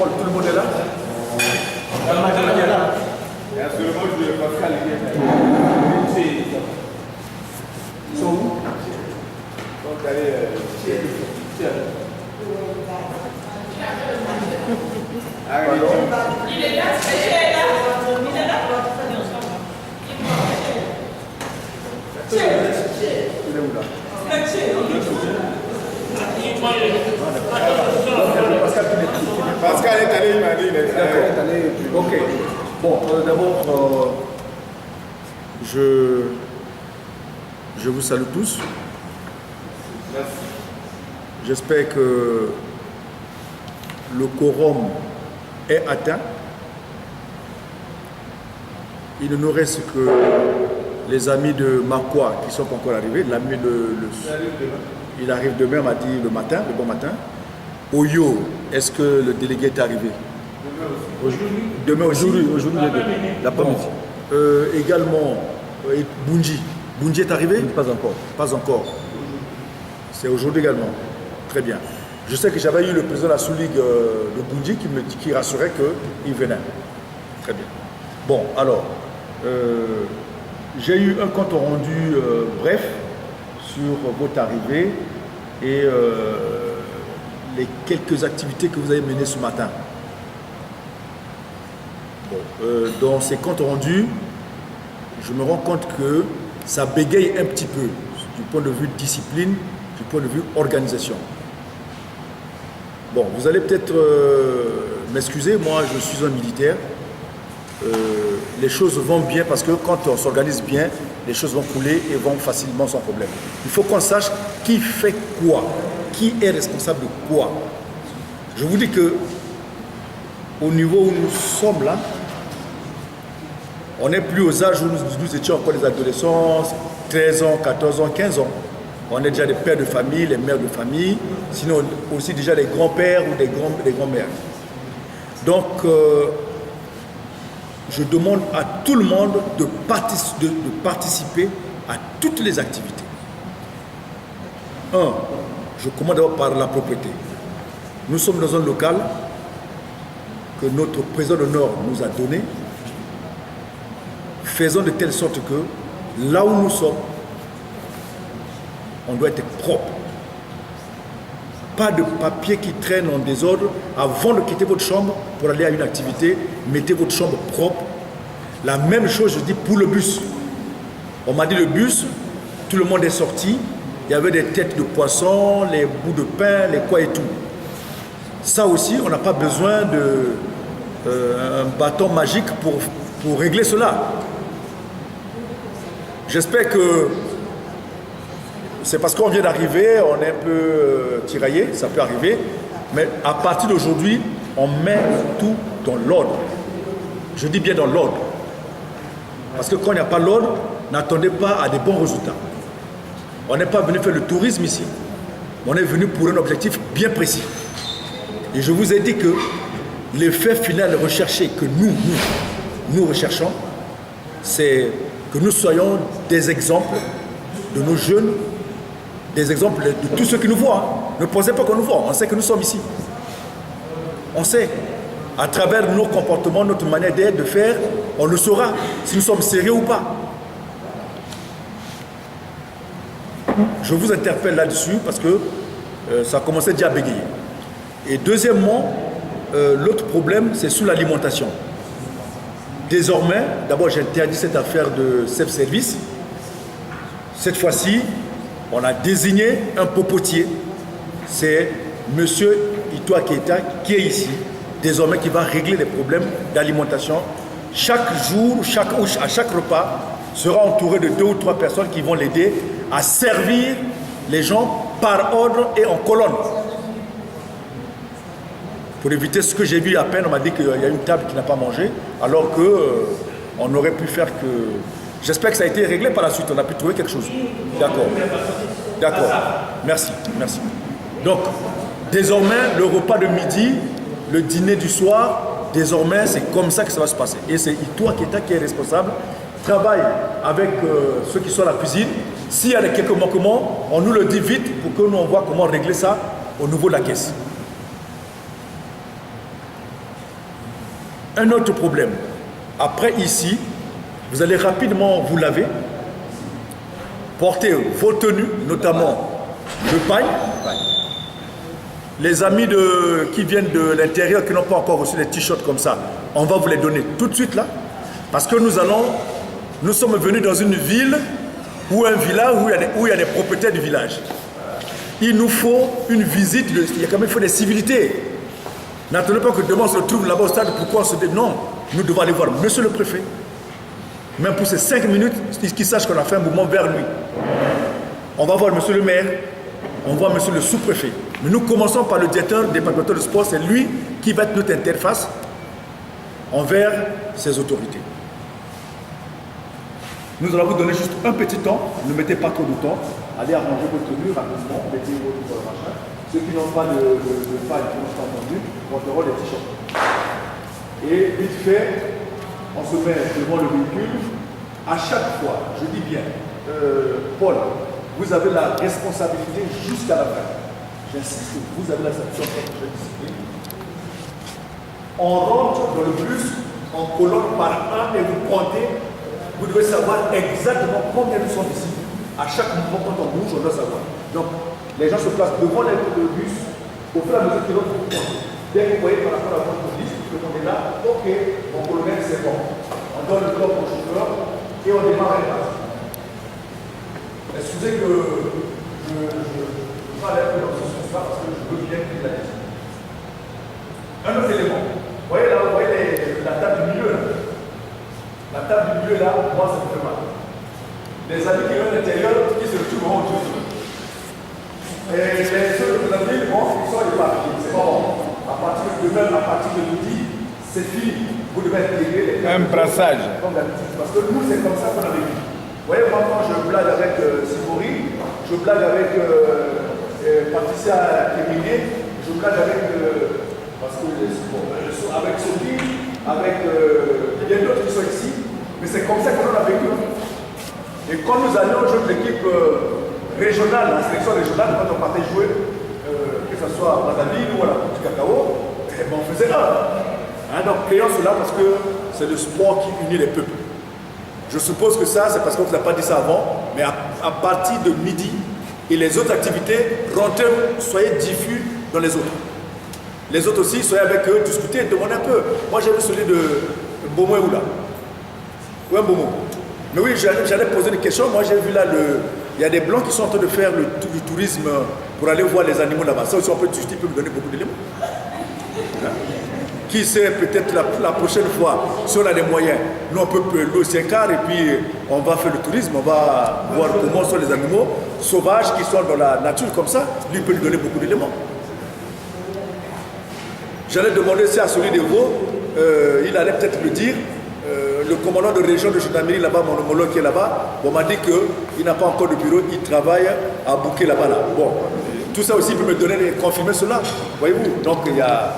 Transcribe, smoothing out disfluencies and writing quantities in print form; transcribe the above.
protocole, tout le monde est là. La majorité est là. Il y a seulement le Pascal qui est là. Ils sont où? Donc, allez, Il est là, il est là. Il est où là? Pascal est allé, il m'a dit. D'accord, est allé. Ok. Bon, d'abord, je vous salue tous. Merci. J'espère que le quorum est atteint. Il ne nous reste que les amis de Makwa qui ne sont pas encore arrivés. L'ami il arrive demain, m'a dit le matin, le bon matin. Oyo, est-ce que le délégué est arrivé? Demain aussi. Aujourd'hui, l'après-midi. Également, Bunji. Bunji est arrivé? Pas encore. Pas encore. C'est aujourd'hui également. Très bien. Je sais que j'avais eu le président de la sous-ligue de Bunji qui rassurait qu'il venait. Très bien. Bon, alors, j'ai eu un compte rendu bref sur votre arrivée et les quelques activités que vous avez menées ce matin. Bon, dans ces comptes rendus, je me rends compte que ça bégaye un petit peu du point de vue discipline, du point de vue organisation. Bon, vous allez peut-être m'excuser, moi je suis un militaire. Les choses vont bien parce que quand on s'organise bien, les choses vont couler et vont facilement sans problème. Il faut qu'on sache qui fait quoi, qui est responsable de quoi. Je vous dis que au niveau où nous sommes là, on n'est plus aux âges où nous étions encore les adolescents, 13 ans, 14 ans, 15 ans. On est déjà des pères de famille, les mères de famille, sinon aussi déjà des grands-pères ou des grands-mères. Donc, je demande à tout le monde de participer à toutes les activités. Je commence d'abord par la propriété. Nous sommes dans un local que notre président d'honneur nous a donné. Faisons de telle sorte que là où nous sommes, on doit être propre. Pas de papier qui traîne en désordre. Avant de quitter votre chambre pour aller à une activité, mettez votre chambre propre. La même chose, je dis, pour le bus. On m'a dit le bus, tout le monde est sorti. Il y avait des têtes de poisson, les bouts de pain, les quoi et tout. Ça aussi, on n'a pas besoin d'un bâton magique pour régler cela. J'espère que c'est parce qu'on vient d'arriver, on est un peu tiraillé, ça peut arriver. Mais à partir d'aujourd'hui, on met tout dans l'ordre. Je dis bien dans l'ordre. Parce que quand il n'y a pas l'ordre, n'attendez pas à des bons résultats. On n'est pas venu faire le tourisme ici. On est venu pour un objectif bien précis. Et je vous ai dit que l'effet final recherché que nous recherchons, c'est que nous soyons des exemples de nos jeunes, des exemples de tous ceux qui nous voient. Ne pensez pas qu'on nous voit, on sait que nous sommes ici. On sait, à travers nos comportements, notre manière d'être, de faire, on le saura si nous sommes sérieux ou pas. Je vous interpelle là-dessus parce que ça commençait déjà à bégayer. Et deuxièmement, l'autre problème, c'est sur l'alimentation. Désormais, d'abord j'interdis cette affaire de self-service. Cette fois-ci, on a désigné un popotier. C'est M. Itoa Keita qui est ici, désormais qui va régler les problèmes d'alimentation. Chaque jour, à chaque repas, sera entouré de 2 ou 3 personnes qui vont l'aider à servir les gens par ordre et en colonne. Pour éviter ce que j'ai vu à peine, on m'a dit qu'il y a une table qui n'a pas mangé, alors qu'on aurait pu faire que... J'espère que ça a été réglé par la suite, on a pu trouver quelque chose. D'accord. D'accord. Merci. Merci. Donc, désormais, le repas de midi, le dîner du soir, désormais, c'est comme ça que ça va se passer. Et c'est Itoa Keita qui est responsable, travaille avec ceux qui sont à la cuisine. S'il y a quelques manquements, on nous le dit vite pour que nous on voit comment régler ça au niveau de la caisse. Un autre problème. Après ici, vous allez rapidement vous laver, porter vos tenues, notamment le paille. Les amis qui viennent de l'intérieur, qui n'ont pas encore reçu des t-shirts comme ça, on va vous les donner tout de suite là. Parce que nous sommes venus dans une ville ou un village où il y a des propriétaires du village. Il nous faut une visite, il y a quand même des civilités. N'attendez pas que demain on se retrouve là-bas au stade, pourquoi on se dit non, nous devons aller voir monsieur le préfet. Même pour ces 5 minutes, qu'il sache qu'on a fait un mouvement vers lui. On va voir monsieur le maire, on voit monsieur le sous-préfet. Mais nous commençons par le directeur départemental de sport, c'est lui qui va être notre interface envers ces autorités. Nous allons vous donner juste un petit temps, ne mettez pas trop de temps, allez arranger vos tenues rapidement, mettez vos trucs dans le machin. Ceux qui n'ont pas de paille, qui n'ont pas entendu, porteront des t-shirts. Et vite fait, on se met devant le véhicule. À chaque fois, je dis bien, Paul, vous avez la responsabilité jusqu'à la fin. J'insiste, vous avez la satisfaction de discipline. On rentre dans le bus en colonne par un et vous comptez. Vous devez savoir exactement combien nous sommes ici. À chaque mouvement, quand on bouge, on doit savoir. Donc, les gens se placent devant le bus. Au fur et à mesure que l'autre vous compte. Dès que vous voyez par rapport à votre police, que on est là, ok, mon colonel, c'est bon. On donne le corps au chauffeur et on démarre les bases. Excusez que je parle un peu dans ce sens-là parce que je veux bien qu'il la dise. Un autre élément. Vous voyez là, la table du milieu là. La table du milieu là, moi ça me fait mal. Les amis qui viennent à l'intérieur, qui se retrouvent en jeu. Et les autres de la ville, bon, ils sont épargnés. C'est pas bon. À partir de demain, à partir de midi, c'est fini. Vous devez intégrer les un brassage. Comme d'habitude. Parce que nous, c'est comme ça qu'on a vécu. Vous voyez, moi, quand je blague avec Sibori, je blague avec Patricia Kéminier, je blague avec, parce que avec Sophie, avec il y a d'autres qui sont ici, mais c'est comme ça qu'on a vécu. Et quand nous allions jouer l'équipe régionale, la sélection régionale, quand on partait jouer, que ce soit à Madaville ou à la Coupe du Cacao, eh ben, on faisait un. Hein, donc créons cela parce que c'est le sport qui unit les peuples. Je suppose que ça, c'est parce qu'on ne vous a pas dit ça avant, mais à partir de midi et les autres activités, rentrez, soyez diffus dans les autres. Les autres aussi, soyez avec eux, discutez, demandez un peu. Moi, j'ai vu celui de Bomo et Oula. Oui, Bomo. Mais oui, j'allais poser des questions. Moi, j'ai vu là, il y a des Blancs qui sont en train de faire du tourisme pour aller voir les animaux là-bas. Ça aussi, on peut discuter, peut me donner beaucoup d'éléments. Hein? Qui sait, peut-être la prochaine fois, si on a des moyens, nous on peut louer aussi un car et puis on va faire le tourisme, on va voir comment sont les animaux sauvages qui sont dans la nature comme ça. Lui peut lui donner beaucoup d'éléments. J'allais demander si à celui de Vaud, il allait peut-être me dire, le commandant de région de gendarmerie là-bas, mon homologue qui est là-bas, on m'a dit qu'il n'a pas encore de bureau, il travaille à Bouquet là-bas. Là. Bon, tout ça aussi peut me donner, confirmer cela, voyez-vous. Donc il y a...